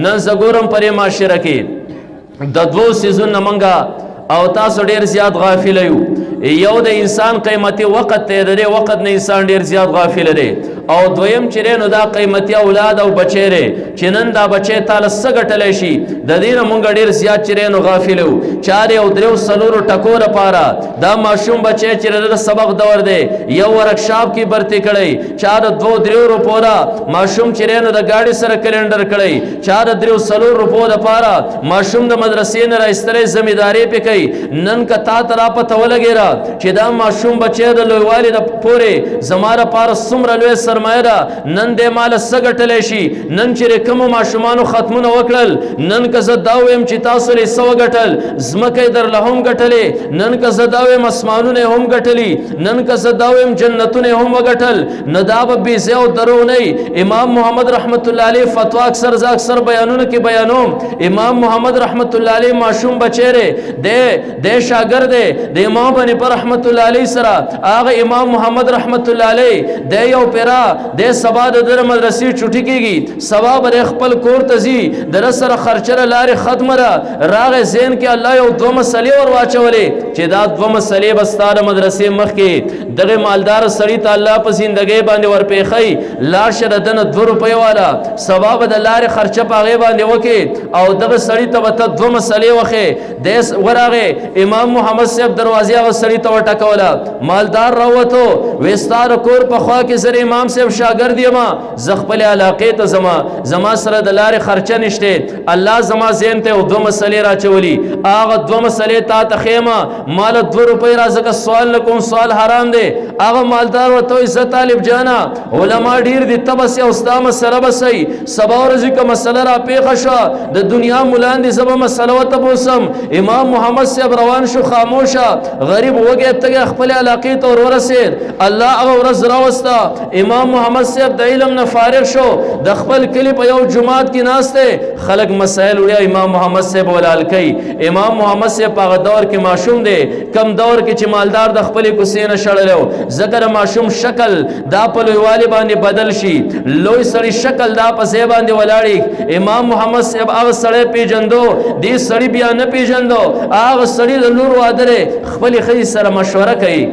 نن زګورم پرې معاشره کې د دوو سیزونو منګه او تاسو ډیر زیات غافل یو. یو د انسان قیمتي وخت ته د وخت نه انسان ډیر زیات غافل دی، او دویم چې نو دا قیمتي اولاد او بچی لري چې نن دا بچی تعالی سګټلې شي د دې مونږ ډیر زیات چې نو غافل یو. چاره او درو سلورو ټکور پاره دا ماشوم بچی چې د سبق دور دی یو ورکشاپ کې برتی کړي، چار 2-3 روپو را ماشوم چې نو د گاډي سره کلندر کړي، چار 3 روپو د پاره ماشوم د مدرسې نه راستلې ځمېداري پکې. نن کتا ترا په تولګیرا چې دا ماشوم بچی د لویوالي د پوره زماره پاره سمره لوی سرمایه ده، نن دې مال سګټلې شي. نن چې کوم ماشومانو ختمونه وکړل، نن که زه دا ویم چې تاسو لري سو ګټل زمکه در له هم ګټلې، نن که زه دا ویم اسمانونه هم ګټلې، نن که زه دا ویم جنتونه هم وګټل، نه دا به بې ځای او درو نه. امام محمد رحمت الله علیه فتوا اکثر بیانونه کې بیانوم. امام محمد رحمت الله علیه ماشوم بچیره د شاګرد د امام بن پر رحمت الله علیه سره هغه امام محمد رحمت الله علیه د یو پیرا د سبا د مدرسې چټی کېږي، سبا بر خپل کور ته ځي، در سره خرچره لارې ختمه را راغې زین کې الله یو دوه مسلې ور واچولې چې دا دوه مسلې بستاره مدرسې مخ کې دغه مالدار سړی ته الله په زندګۍ باندې ورپېخی لار شه دنه 2 روپۍ والا سبا به د لارې خرچه پاغې باندې وکې او دغه سړی ته به دوه مسلې وخې د ورغه امام محمد صاحب دروازې هغه سړی ته وټکوله. مالدار راوته وستار کور په خوا کې سره امام صاحب شاګرد یم ز خپل علاقې ته زما سره د لارې خرچه نشته، الله زما زین ته دوه مسلې راچولي، هغه دوه مسلې تا ته خیمه مال 2 روپۍ راځه سوال نکوم سوال حرام دی. هغه مالدار ورته عزت طالب جانا علما ډیر دي تبس او استاد سره بسي سبا ورځ کوم مسله را پیښه شو د دنیا مولان دي زما مسله وته بوسم. امام محمد صاحب روان شو خاموشه غریب وګه ته خپل علاقې ته ورسید، الله هغه ورځ راوستا. امام محمد صاحب د علم نه فارغ شو، د خپل کلی په یو جماعت کې ناشته خلق مسائل وړي امام محمد صاحب ولال کوي. امام محمد صاحب هغه دور کې معشوم دی، کم دور کې چې مالدار د خپل کوسې نه شړلو ذکر معشوم شکل دا په لویوالي باندې بدل شي، لوی سړی شکل دا په ځای باندې ولاړی. امام محمد صاحب هغه سړی پیژندو، دې سړی بیا نه پیژندو، هغه سړی د لور واده خپل خې سره مشوره کوي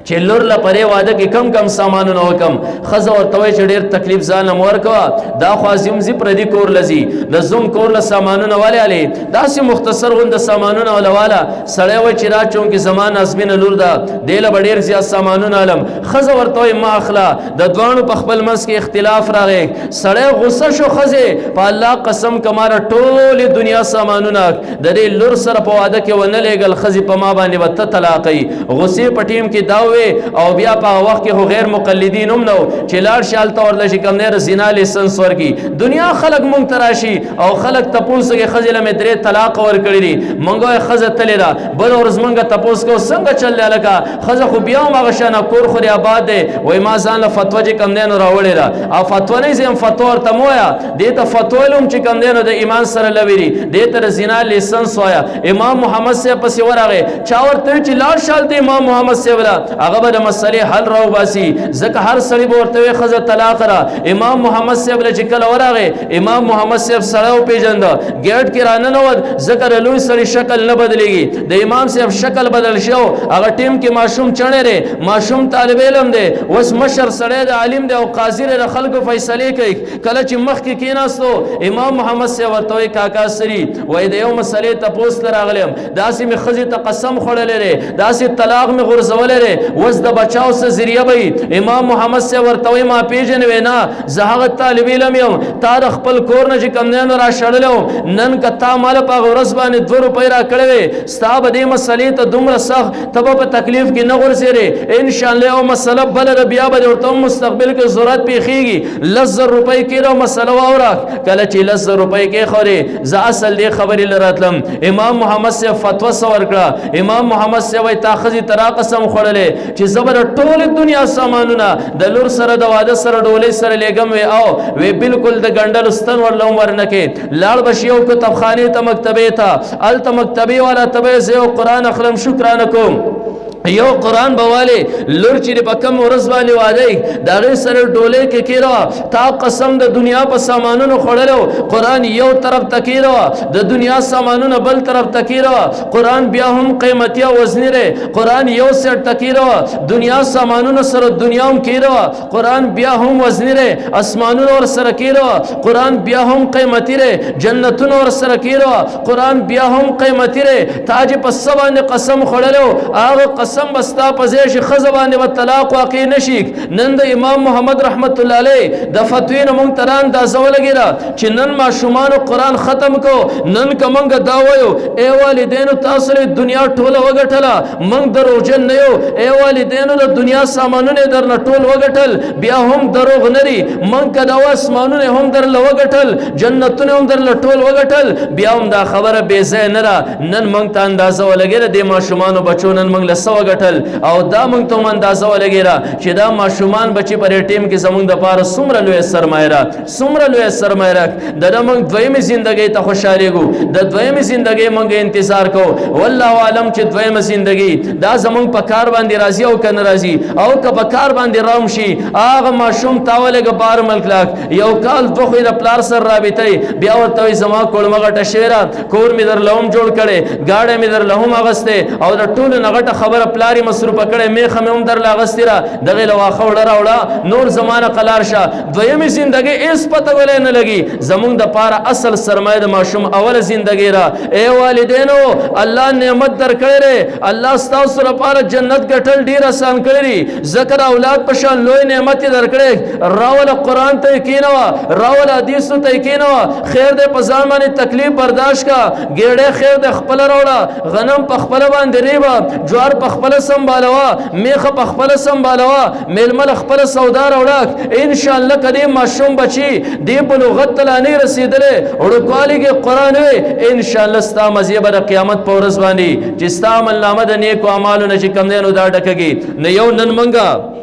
چې لور لا پرې واده کې کم سامانونه وکم. خزه ورته وای چې ډېر تکلیف ځان مور کوا دا خوازم زی پردي کور لذي د زوم کور له سامانونه والے علي داسې مختصر غوند سامانونه ولواله سړی وای چې را چون کې زمان ازمنه لور دا دیله ډېر زیات سامانونه علم. خزه ورته وای ما اخلا د دوانو په خپل منځ کې اختلاف راغی، سړی غصه شو، خزه په الله قسم کماره ټول دنیا سامانونه د دې لور سره په واده کې ونه لګل، خزه په ما باندې وته طلاقي غصه پټیم کې دا او بیا په وخت کې غیر مقلدین هم نو چې لار شال تور لشي کم نه زنا لیسنس ورکی. دنیا خلق مونږ تراشي او خلق تپوس کې خزله مې 3 طلاق ور کړی دي مونږه خزه تللی را بل ورځ مونږه تپوس کو څنګه چل لکه خزه خو بیا ما غشنه کور خو آباد دی وای ما ځان له فتوا چې کم نه راوړی را او فتوا نه زم فتوا ورته مویا دې ته فتوا لوم چې کم نه د ایمان سره لوي دې ته زنا لیسنس وایا. امام محمد صاحب پس ورغه چا ورته چې لار شال دی امام محمد صاحب هغه به مسلې حل راو باسي ځکه هر سړی ورته خزه طلاق را. امام محمد صاحب له چکل ورغه امام محمد صاحب سره پیژند گیټ کې رانه نو ذکر لوی سړی شکل نه بدلېږي، د امام صاحب شکل بدل شو. هغه ټیم کې معشوم چڼه ره معشوم طالب علم دی وس مشر سړی د عالم دی او قاضي ر خلکو فیصله کوي. کله چې مخ کې کیناستو امام محمد صاحب ورته کاکا سری وای د یو مسلې ته پوس راغلم داسې می خزه ته قسم خړلې ره داسې طلاق می غرزولې ره وس د بچاو سره ذریعہ به امام محمد سے ورتوي ما پیژن وینا زهغه طالب علم یم تاریخ خپل کور نه کم نه را شړلو نن کتا مال په ورځ باندې 2 روپۍ را کړې ستاب دې مسلې ته دومره سخت تب په تکلیف کې نه ورسېره ان شاء الله او مسله بل بیا به ورته مستقبل کې ضرورت پیخيږي 10 روپۍ کې نو مسله واوره کله چې 10 روپۍ کې خوري ز اصل دې خبرې لراتلم. امام محمد سے فتوا سور کړه امام محمد سے وای تاخذي ترا قسم خړلې چې زبر ټول دنیا سامانونه د لور سره د واده سره ډولې سره لګم وي او وی بالکل د ګندل ستن ورلوم ورنکه لاړ بشیو کتابخانه ته مکتبه ته ال ته مکتبه والا تبه زه قرآن اخلم شکرانه کوم یو قرآن بواله لور چې په کم ورځ باندې واده دا غي سره ډوله کې کېرا تا قسم د دنیا په سامانونو خړلو قرآن یو طرف تکیرا د دنیا سامانونو بل طرف تکیرا قرآن بیا هم قیمتي او وزنی ره قرآن یو سر تکیرا دنیا سامانونو سره دنیا هم کېرا قرآن بیا هم وزنی ره اسمانونو ور سره کېرا قرآن بیا هم قیمتي ره جنتونو ور سره کېرا قرآن بیا هم قیمتي ره تاج په سبا قسم خړلو هغه قسم بستا پزیش خزبان و طلاق واقع نشي نن د امام محمد رحمت الله علیه د فتوی مونږ تران دا زول لګیرا چې نن ما شومان قرآن ختم کو نن کومنګ دا وایو ای والدینو تاسو له دنیا ټوله وګټله مونږ دروژن نه یو ای والدینو د دنیا سامانونه درنه ټول وګټل بیا هم دروغ نری مونږ کدا اسمانونه هم در لوګټل جنتونه هم در ټول وګټل بیا هم دا خبره بے ځای نه را نن مونږ ته اندازه ولګیره د ما شومان بچو نن مونږ له ګټل او دا مونږ ته اندازه ولګیرا چې دا ماشومان بچي پر ټیم کې زمونږ د پاره څومره لوی سرمایه را څومره لوی سرمایه را د مونږ دویمه ژوندۍ ته خوشاله ګو د دویمه ژوندۍ مونږ انتظار کو والله عالم چې دویمه ژوندۍ دا زمونږ په کار باندې راضي او کنه راضي او که په کار باندې رام شي هغه ماشوم تاولګ بار ملک لاک یو کال دوه د پلار سره رابطه بیا ورته زما کولمغه شیرا کور می در لوم جوړ کړي گاډه می در لوم اغسته او د ټول نغټه خبره پلاری مصروف کړي میخه مې هم در لاغستره دغه لواخه وړه نور زمانه قلار شه دویمه ژوندۍ اس پته ولې نه لګي زمونږ د پاره اصل سرمایه د ماشوم اول ژوندۍ را اے والدینو الله نعمت درکړي الله ستاسو لپاره جنت ګټل ډیر آسان کړی ذکر اولاد په شان لوی نعمت درکړي راول قرآن ته کینوا راول حدیث ته کینوا خیر دې په ځان باندې تکلیف برداشت کا ګېړه خیر دې خپل راوړه غنم په خپل باندې ریبا جوار په خپل سنبالوا میخه په خپل سنبالوا میلمل خپل سودا راوړه ان شاء الله کدی ماشوم بچي دی بلوغت تلانی رسیدله وړکوالی کې قرآن وي ان شاء الله ستا مزیه بر قیامت په ورځ باندې چې ستا عمل نامه د نیکو اعمالو نه چې کم دینو دا ډکږي نه یو نن منګه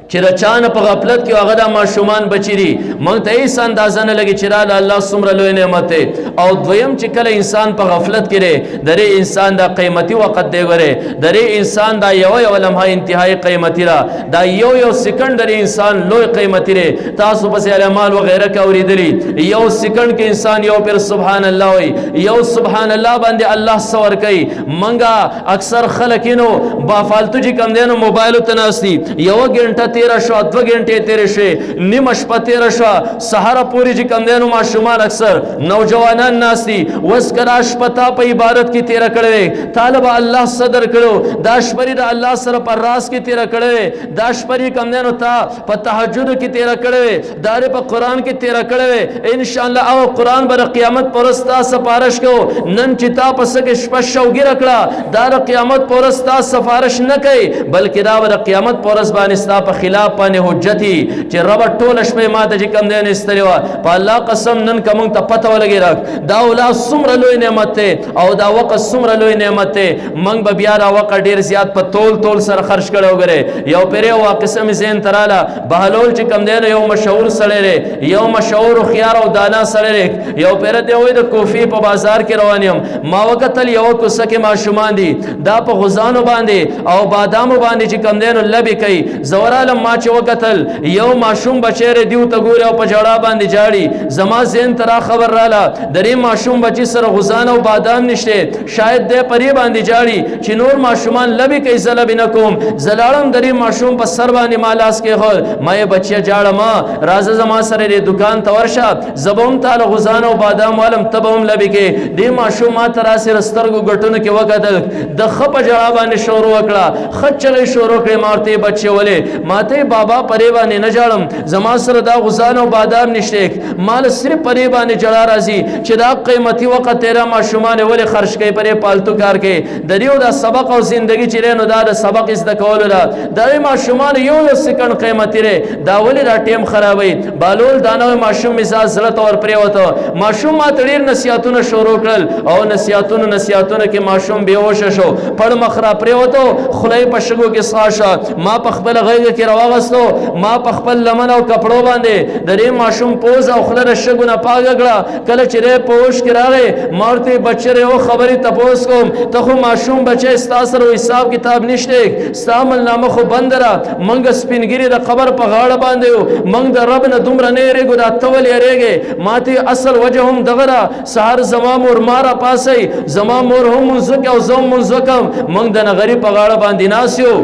چې رچانه په غفلت کې هغه د ماشومان بچی دي مونږ ته هیڅ اندازه نه لګي چې را الله څومره لوی نعمت دی او دویم چې کله انسان په غفلت کې دی درې انسان دا قیمتي وخت دی غره درې انسان دا یو لمحه انتهایی قیمتي را دا یو سکند درې انسان لوی قیمتي دی تاسو په اعمال و غیره کې اوریدلی یو سکند کې انسان یو پر سبحان الله وي یو سبحان الله باندې الله سور کوي منګه اکثر خلکینو با فالتو چې کم دینو موبایل ته ناشتي یو غنټه 13 شو 2 غنټه 13 شو نیم شپه 13 شو سحر پوری چې کم دینو ماشومان اکثر نوجوانان ناشتي وس کرا شپتا په عبادت کې 13 کړي طالب الله صدر کړو دا شپری د الله سره پر راس کې 13 کړي دا شپری کم دینو تا په تهجد کې 13 کړي دار په قران کې 13 کړي ان شاء الله او قران بر قیامت پرستا سفارش کو نن چې تا پس کې شپه شوګی رکړه دا قیامت پرستا سفارش نه کوي بلکې دا ور قیامت پرس باندې ستا په خلاف باندې حجتي چې رب ټول شپه ماته چې کم دین استلوا په الله قسم نن کوم ته پته ولګی راک دا اولاد سمره لوی نعمت ته او دا وقت سمره لوی نعمت ته منګ به بیا را وقت ډیر زیات په تول سره خرج کړو غره یو پیره وا قسم زین تراله بهلول چې کم دین یو مشهور سړی یو مشهور خيار او دانا سړی یو پیره دی وای د کوفی په بازار کې روانیم ما وکتل یو کوسه کې ماشومان دي دا په غزانو باندې او بادامو باندې چې کم دین لبي کوي زورالم ما چې وکتل یو ماشوم بچره دیو ته ګور او په جړه باندې جاړي زما زین ترا خبر رااله درې ماشوم بچی سره غزان او بادام نشته شاید د پری باندې جاړي چې نور ماشومان لبي کوي زلب نکوم زلاړم درې ماشوم په سر باندې مالاس کې خور مې بچیا جاړه ما راز زما سره د دکان ته ورشه زبوم تعالی غزان او بادام عالم تبهم لبي کې دې ماشوم ما ترا سره سترګو غټونه کې وکتل د خپ جړه باندې شروع وکړه خچلې شروع کړې مارته بچي ولې ماته بابا پری باندې نه جاړم زما سره دا غزان او بادام نشته مال صرف پری باندې جړه راځي چې دا قیمتي وخت تیرا ماشومان ولې خرج کوي پرې پالتو کار کې د دیو دا سبق او زندگی چې نو دا سبق از د کول را د ماشومان یو سکند قیمتي ره دا ولې دا ټیم خرابوي بالول دانو ماشوم مزاج زړه تور پرې وته ماشوم ما تړیر نصيحتونه شروع کړل او نصيحتونه کې ماشوم بیهوش شو پړ مخرا پرې وته خلای په شګو کې ساشه ما په خپل غیږ کې راوغستو ما په خپل لمن او کپړو باندې د دې ماشوم پوز او خله د شګو نه پاکه کړه کله چې دې پوش کې راغی ما ورته بچی یو خبرې تپوس کوم ته خو ماشوم بچی ستا سره حساب کتاب نشته ستا عملنامه خو بند را موږ سپینګیري د قبر په غاړه باندې یو موږ د رب نه دومره نه یریږو دا ته ولې یریږې ما ته اصل وجه هم دغه را سهار زما مور ما راپاسی زما مور هم مونځ کوي او زه هم مونځ کوم موږ د نغري په غاړه باندې ناست یو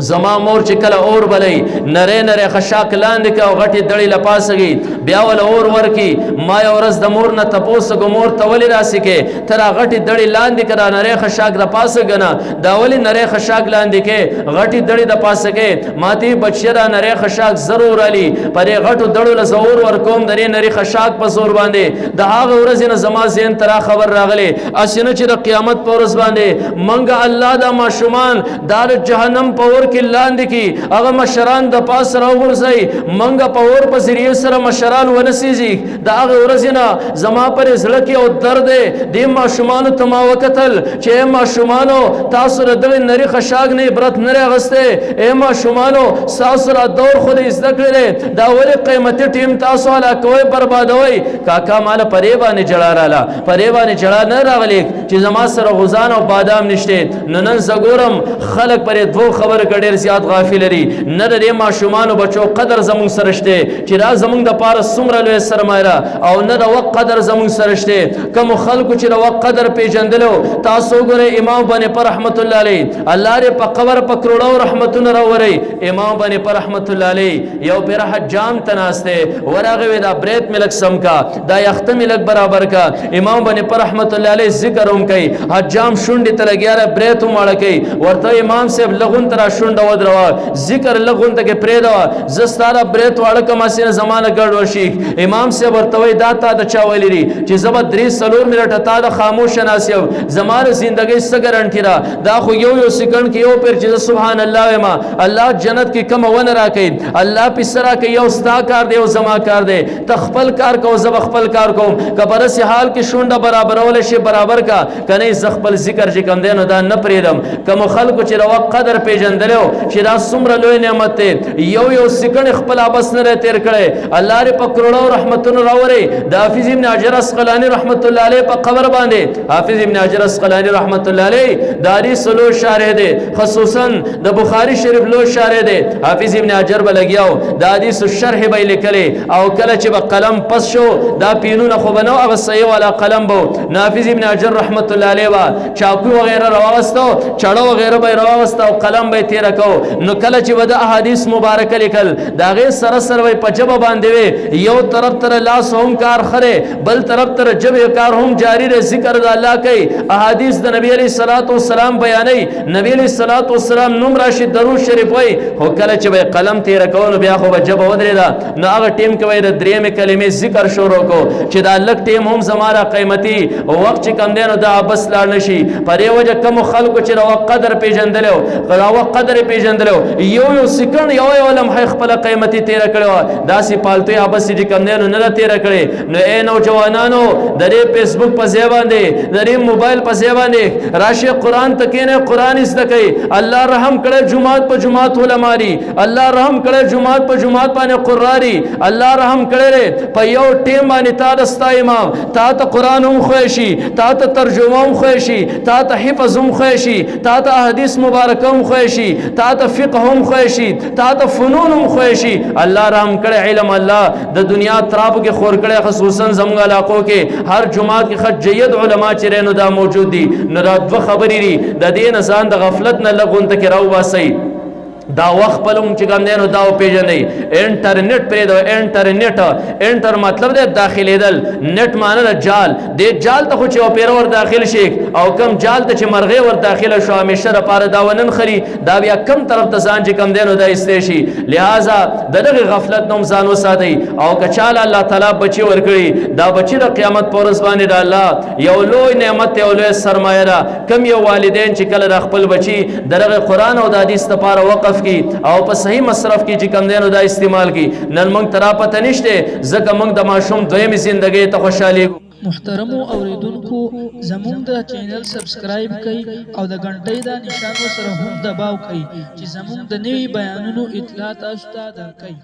زما مور چې کله اور بلی نری نری خشاک لاندې که او غټې دړې لپاسږي بیا ول اور ورکی ما یو ورځ د مور نه تپوس کو مور ته ولې راسې کې تر غټې دړې لاندې کړه نری خشاک د پاسه غنا دا ولې نری خشاک لاندې کې غټې دړې د پاسه کې ماته بچرا نری خشاک ضرور علی پرې غټو دړو له زور ور کوم درې نری خشاک په زور باندې د هغه ورځ نه زما زین ترا خبر راغله اسنه چې د قیامت پر ورځ باندې منګه الله دا ماشومان دار جهنم په کې لاندې کی هغه مشران د پاس راوورځي منګه په اور په ذریعہ سره مشران ونسیږي دا هغه ورځنه زما پر زړه کې او درد دې ماشومان ته ما وکتل چې ماشومانو تاسو د نری خشاک نه عبرت نه راغسته اے ماشومانو تاسو را دور خود زده کړل دا ولې قیمتي ټیم تاسو علا کوي بربادوي کاکا مال پرې باندې جړا رااله پرې باندې جړا نه راغلی چې زما سره غزان او بادام نشته نن زګورم خلک پرې دوه خبر ډېر زیات غافل لري نه د ماشومان او بچو قدر زمون سره شته چې را زمون د پاره سمره لوی سرمایه او نه د وقت قدر زمون سره شته کوم خلکو چې د وقت قدر پیژندلو تاسو ګره امام باندې پر رحمت الله علیه الله ر په قبر په کروڑو رحمتونه راوړي امام باندې پر رحمت الله علیه یو پر حجام تناسته ورغه دا بریت ملک سم کا دا یخت ملک برابر کا امام باندې پر رحمت الله علیه ذکر هم کوي حجام شونډه ته لګیاره بریت ماړه کوي ورته امام صاحب لغون تر شونډه ودروا ذکر لغون ته کې پرې دا زستاره بریت واړه کما سینه زمانه ګډ وشي امام صاحب ورته وای دا تا د چا ویلي چې زبر 3 سلور منټه تا د خاموش ناسیو زماره زندګي سګرانټی را دا خو یو سکند کې یو پر چې سبحان الله ما الله جنت کې کم ون راکې الله پسرا کې یو ستا کار دی او زما کار دی تخپل کار کو زب خپل کار کوم کبر سي حال کې شونډه برابرول شي برابر کا کني زخپل ذکر چې کم دینو دا نه پریدم کوم خلکو چې روا قدر پیژندلو چې دا څومره لوی نعمت دی یو سکند خپل ابس نه تیر کړي الله ر په کروڑو رحمتونو راوړي د حافظ ابن حجر اسقلانی رحمت الله علیه په قبر باندې حافظ ابن حجر اسقلانی رحمت الله علیه داری سلو شارح دی خصوصا د بخاری شریف لو شارح دی حافظ ابن حجر بلګیاو د حدیث شرح به لیکلي او کله چې په قلم پس شو دا پینونه خو بنو هغه صحیح والا قلم بو حافظ ابن حجر رحمت الله علیه وا چاقو وغیرہ راوستو چړو وغیرہ به راوستو قلم به تیر کو نو کله چې ود احادیث مبارکه لیکل دا غي سره سره په جبه باندې یو طرف تر لاس هم کار خره بل طرف تر جبه کار هم جاری رہے ذکر د الله کوي احادیث د نبی علیہ الصلوۃ والسلام بیانې نبی علیہ الصلوۃ والسلام نوم راشد درود شریف وای هو کله چې به قلم تیر کول بیا خو جبه ودرېدا نو هغه ټیم کوي د درېمه کلمې ذکر شروع کو چې دا لک ټیم هم زماره قیمتي وخت چې کم دینو دا بس لاړ نشي پرې وجه کم خلکو چې نو قدر پیژندلو غلاوه قدر پیژندلو یو سکند یو لمحه خپل قیمتي تیر کړو داسې پالتو یا بس چې کم دینو نه تیر کړي نو اے نوجوانانو درې فیسبوک په ځای باندې درې موبایل په ځای باندې راشه قران تکینه قران زده کوي الله رحم کړه جمعات په جمعات علماء الله رحم کړه جمعات په جمعات باندې قراری الله رحم کړه په یو ټیم باندې تا دستا امام تا ته قران هم خوشي تا ته ترجمه هم خوشي تا ته حفظ هم خوشي تا ته احادیث مبارکه هم خوشي تا ته فقه هم خوشي تا ته فنون هم خوشي الله رحم کړه علم الله د دنیا تراب کې خور کړه خصوصا زموږ علاقو کې هر جمعات کې خد جید علما چې رینو دا موجود دي نو دا دوه خبرې دي د دې نه ځان د غفلت نه لغون ته کې راو باسي دا وخت پلوم چې ګندینو دا پیژنې انټرنیټ پرې دا انټرنیټ انټر مطلب د داخليدل نت معنی د جال د جال ته چې اوپیر ور داخل شي او کم جال ته چې مرغه ور داخله شو همیشه لپاره دا ونن خري دا بیا کم طرف ته ځان چې کم دینو دا استشي لہذا دغه غفلت نوم ځان وساتي او کچاله الله تعالی بچي ور کړی دا بچي د قیامت پر ورځ باندې د الله یو لوی نعمت یو لوی سرمایه را کم یو والدین چې کله د خپل بچي دغه قران او د حدیث لپاره وقف کی او په صحیح مصرف کی چې کم دینو دا استعمال کی نن موږ ترا پته نشته ځکه موږ د ماشوم دویم زندګۍ ته خوشالي محترمو اوریدونکو زموږ د چینل سبسکرایب کړئ او د غنټۍ د نشان سره هم دباو کړئ چې زموږ د نوي بیانونو اطلاع تاسو ته درکړي.